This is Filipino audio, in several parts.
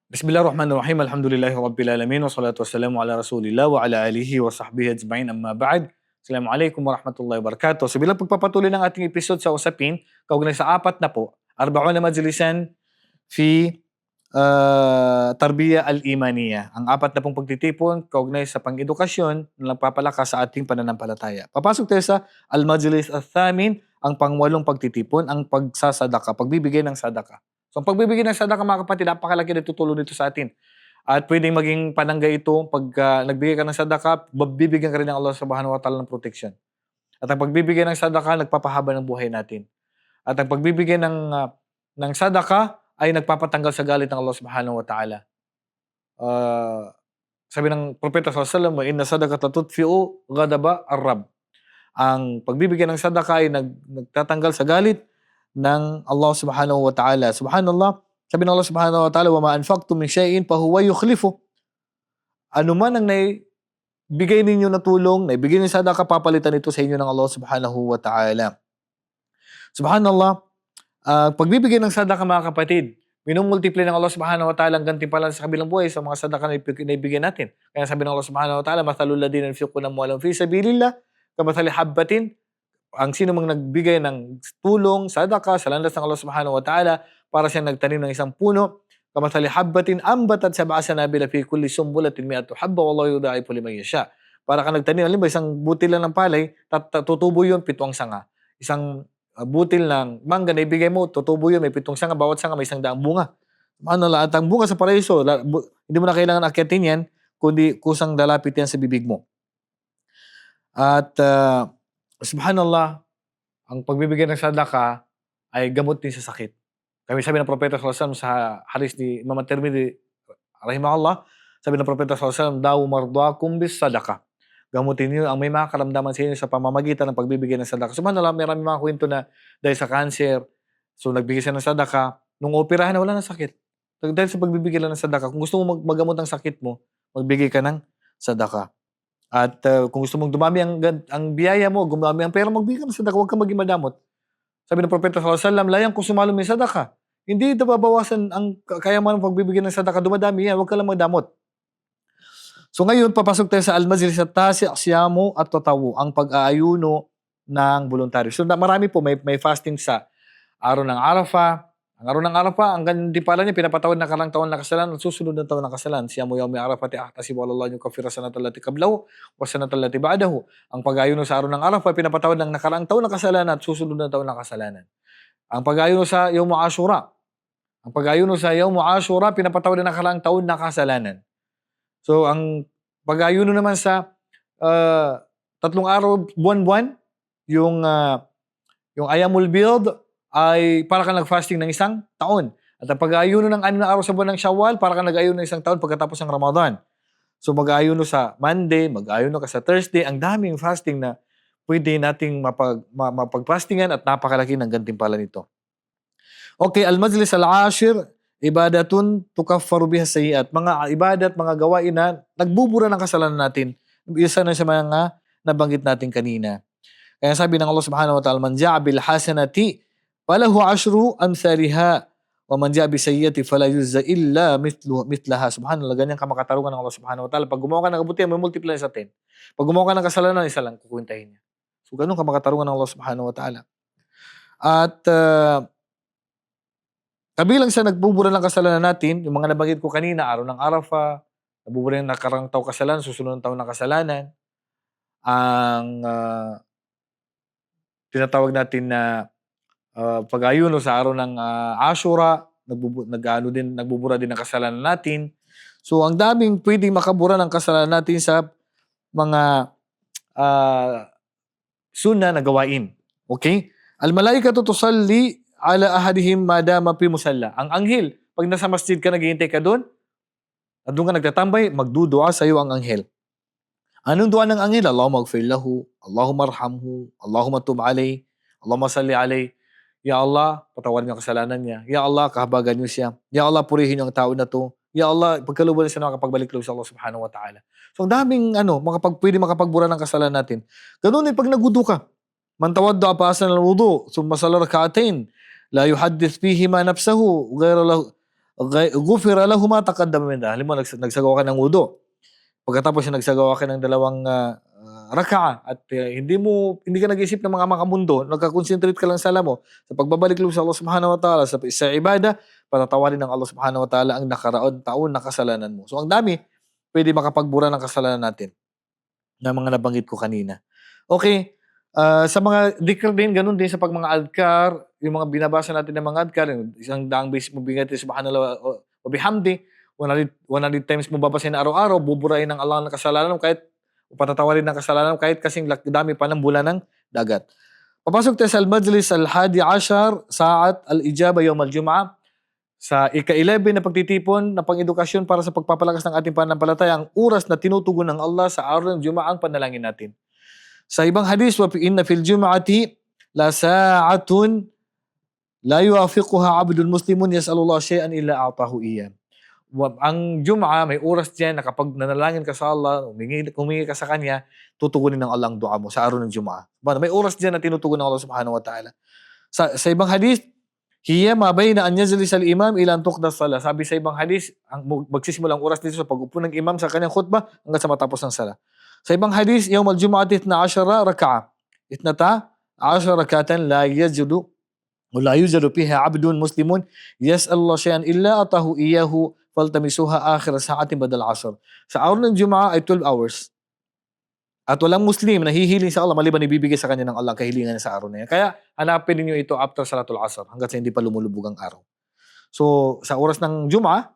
Bismillahirrahmanirrahim. Alhamdulillahi rabbil alamin wassalatu wassalamu ala Rasulillah wa ala alihi wa sahbihi ajma'in amma ba'd. Assalamualaikum warahmatullahi wabarakatuh. So bilang pagpapatuloy ng ating episode sa usapin, kaugnay sa apat na po, Arba'una Majlisan fi Tarbiya al-Imaniyah. Ang apat na pong pagtitipon kaugnay sa pang-edukasyon na nagpapalakas sa ating pananampalataya. Papasok tayo sa Al-Majlis al-Thamin, ang pangwalong pagtitipon, ang pagsasadaka, pagbibigay ng sadaka. So ang pagbibigay ng sadaka mga kapatid, napakalaki na tutulong dito sa atin. At pwedeng maging panangga ito pag nagbigay ka ng sadaka, bibigyan ka rin ng Allah subhanahu wa ta'ala ng protection. At ang pagbibigay ng sadaka, nagpapahaba ng buhay natin. At ang pagbibigay ng sadaka ay nagpapatanggal sa galit ng Allah subhanahu wa ta'ala. Sabi ng Propeta sallallahu alaihi wasallam, inna sadaqata tutfi'u ghadaba ar-Rabb. Ang pagbibigay ng sadaka ay nagtatanggal sa galit ng Allah subhanahu wa ta'ala. Subhanallah, sabi ng Allah subhanahu wa ta'ala, wa ma anfaqtum min shay'in fa huwa yukhlifu. Ano man ang naibigay ninyo na tulong, naibigay ninyo sadaka, papalitan ito sa inyo ng Allah subhanahu wa ta'ala. Subhanallah, pagbibigay ng sadaka mga kapatid, minumultiply ng Allah subhanahu wa ta'ala ang gantimpalan sa kabilang buhay sa mga sadaka na ibigay natin. Kaya sabi ng Allah subhanahu wa ta'ala, mathalul ladina yunfiquna amwalahum fi sabilillah kamathali habbatin. Ang sino mang nagbigay ng tulong, sadaka sa landas ng Allah subhanahu wa ta'ala para siyang nagtanim ng isang puno, kamathali habbatin ambatat sab'a sanabila fi kulli sumbulatin mi'atu habba wallahu yudha'ifu liman yasha. Para ka nagtanim, halimbawa isang butil lang ng palay, tutubo yun 7 sanga. Isang butil ng mangga na ibigay mo, tutubo yun, may 7 sanga, bawat sanga may 100 bunga. Ano lahat ang bunga sa paraiso, hindi mo na kailangan akyatin yan, kundi kusang lalapit yan sa bibig mo. At subhanallah, ang pagbibigay ng sadaka ay gamot din sa sakit. Kami sabi ng Propeta sallallahu alaihi wasallam sa hadis ni Imam At-Tirmidhi rahimahullah, sabi ng Propeta sallallahu alaihi wasallam, daw mardakum bis sadaka. Gamutin niyo ang may mga karamdaman sa inyo sa pamamagitan ng pagbibigay ng sadaka. Subhanallah, may mga kwento na dahil sa cancer, so nagbigay siya ng sadaka, nung operahan na wala ng sakit. Dahil sa pagbibigay lang ng sadaka, kung gusto mo magamot ang sakit mo, magbigay ka ng sadaka. At kung gusto mong dumami ang biyaya mo, gumami ang pera, magbigay ka ng sadaka, huwag kang maging madamot. Sabi ng Propeta sallallahu alaihi wasallam, layang kung sumalo may sadaka. Hindi ito babawasan ang kayamanan ng pagbibigay ng sadaka, dumadami yan, huwag ka lang magdamot. So ngayon, papasok tayo sa Al-Majlis at-Tasi' Siyamu at Tatawu, ang pag-aayuno ng voluntaryo. So marami po, may fasting sa araw ng Arafah. Ang araw ng Arafah, ang gantimpalan niya, pinapatawad na karang taon na kasalanan, susunod na taon na kasalanan. Siyamu yawmi Arafati ahtasibu ala Allah yukaffira sanata allati qablahu wa sanata allati ba'dahu. Ang pag-aayuno sa araw ng Arafah, pinapatawad ng nakaraang taon na kasalanan at susunod na taon na kasalanan. Ang pag-aayuno sa Yawm Ashura, ang pag-aayuno sa Yawm Ashura, pinapatawad ng nakaraang taon na kasalanan. So ang pag-aayuno naman sa 3 araw, buwan-buwan, yung Ayamul Bid, ay para kang nag-fasting ng 1 taon. At ang pag-aayuno ng 6 na araw sa buwan ng Shawwal, para kang nag-aayuno ng 1 taon pagkatapos ng Ramadan. So mag-aayuno sa Monday, mag-aayuno ka sa Thursday, ang daming fasting na pwede nating mapag-fastingan at napakalaki ng gantimpala nito. Okay, Al-Majlis Al-Ashir, ibadatun tukaffaru biha sayyi'at. Mga ibadat, mga gawain na nagbubura ng kasalanan natin. Isa na sa mga nabanggit natin kanina. Kaya sabi ng Allah subhanahu wa ta'ala, man ja'a bil hasanati falahu 10 amsalha wa man ja'a bi sayyi'ati fala yujza illa mithlaha. Subhanallah, ganyan ka makatarungan ng Allah subhanahu wa ta'ala. Pag gumawa ka ng kabutihan, may multiply sa 10. Pag gumawa ka ng kasalanan, isa lang kukwentahin niya. So ganun ka makatarungan ng Allah subhanahu wa ta'ala. At kabilang sa nagbubura ng kasalanan natin, yung mga nabanggit ko kanina, araw ng Arafah, nagbubura ng nakarang taong kasalanan, susunod ng taong na kasalanan, ang tinatawag natin na pag-ayuno sa araw ng Ashura, nagbubura din ng kasalanan natin. So ang daming pwedeng makabura ng kasalanan natin sa mga sunnah na gawain. Okay? Al-malaikatu tusalli ala ahadihim madama fi musalla. Ang anghel, pag nasa masjid ka, naghihintay ka doon, at doon ka nagtatambay, magdudua sa iyo ang anghel. Anong dua ng anghel? Allahumma ighfir lahu, Allahumma arhamhu, Allahumma tub alayhi, Allahumma salli alayhi. Ya Allah, patawarin niyo ang kasalanan niya. Ya Allah, kahabagan niyo siya. Ya Allah, purihin niyo ang tao na to. Ya Allah, pagkaluban siya na makapagbalik loob sa Allah subhanahu wa ta'ala. So ang daming pwede makapagbura ng kasalanan natin. Ganun din pag nagwudu ka. Man tawadda pa asan al-wudu, summa salla rak'atayn, la yuhaddith fihi ma nafsahu, ghayra lahu ghufira lahu ma taqaddama min dhanbi. Halimbawa, nagsagawa ka ng wudu. Pagkatapos nagsagawa ka ng dalawang raka'a at hindi ka nag-isip ng mga makamundo, nagka-concentrate ka lang sa mo, sa pagbabalik loob sa Allah Subhanahu wa Ta'ala, sa ibada, patatawarin ng Allah Subhanahu wa Ta'ala ang nakaraon taon na kasalanan mo. So ang dami, pwede makapagbura ng kasalanan natin na mga nabanggit ko kanina. Okay, sa mga dhikr din, ganun din sa pag mga adhkar, yung mga binabasa natin ng mga adhkar, yung isang daang beses mo bingati subhanallah wa bihamdi, 100 times mo babasahin na araw-araw, buburahin ng Allah ng kasalanan kahit patatawarin ng kasalanan kahit kasing dami pa ng bulan ng dagat. Papasok tayo sa al-majlis al-hadi ashar, sa'at al-ijaba yawm al-jum'ah. Sa ika-11 na pagtitipon na pang-edukasyon para sa pagpapalakas ng ating pananampalataya, ang oras na tinutugon ng Allah sa araw ng Jum'ah ang panalangin natin. Sa ibang hadis, wa inna fil jum'ati la sa'atun la yuwafiquha 'abdun muslimun yas'alullah shay'an illa a'tahu iyyan. Ang Jum'ah, may oras diyan na kapag nanalangin ka sa Allah, humingi ka sa Kanya, tutugunin ng Allah ang dua mo sa araw ng Jum'ah. May oras diyan na tinutugon ng Allah Subhanahu wa Ta'ala. Sa ibang hadis, hiya ma bayna an yajlis al-imam ila an tuqda as-salah. Sabi sa ibang hadis, ang magsisimulang oras dito sa pag-upo ng imam sa kanyang khutbah hanggang sa matapos ng sala. Sa ibang hadis, yawm al-jum'ati 12 rak'a. 12 rak'atan la yujadu fiha 'abdun muslimun yas'alullah shay'an illa atahu iyyahu faltamisuha akhir sa'atin badal 'asr. Sa araw ng Jum'ah ay 12 hours. At walang Muslim na hihiling sa Allah maliban ibibigay sa kanya ng Allah kahilingan sa araw na yan. Kaya hanapin niyo ito after Salatul Asr hanggat sa hindi pa lumulubog ang araw. So sa oras ng Jum'ah,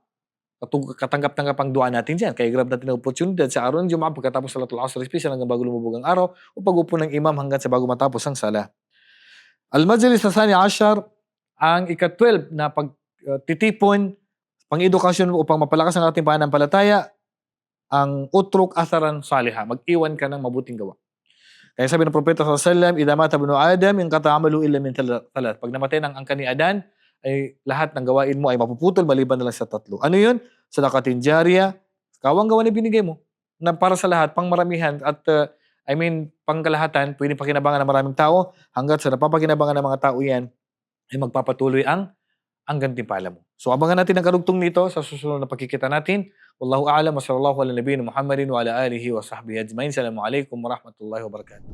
katanggap-tanggap ang dua natin diyan. Kaya grab natin ang opportunity sa araw ng Jum'ah pagkatapos Salatul Asr special hanggang bago lumubog ang araw o pag-upo ng imam hanggang sa bago matapos ang sala. Al-Majlis Thani Ashar, ang ika-12 na pagtitipon, pang-edukasyon upang mapalakas ang ating pananampalataya, ang utruk atharan salihah, mag-iwan ka ng mabuting gawa. Kaya sabi ng Propeta sallallahu alaihi wasallam, idha mata ibnu Adam, inqata amalu illa min thalath. Pag namatay ng angkan ni Adan, ay lahat ng gawain mo ay mapuputol maliban na lang sa tatlo. Ano yun? Sadaqatin jariyah, kawang gawa na binigay mo, na para sa lahat, pang maramihan, at pangkalahatan, pwedeng pakinabangan ng maraming tao, hanggat sa napapakinabangan ng mga tao yan, ay magpapatuloy ang gantimpala mo. So abangan natin ang karugtong nito sa susunod na pagkikita natin. Wallahu a'lam wa sallallahu ala nabiyina Muhammadin wa ala alihi wa sahbihi ajmain. Assalamualaikum warahmatullahi wabarakatuh.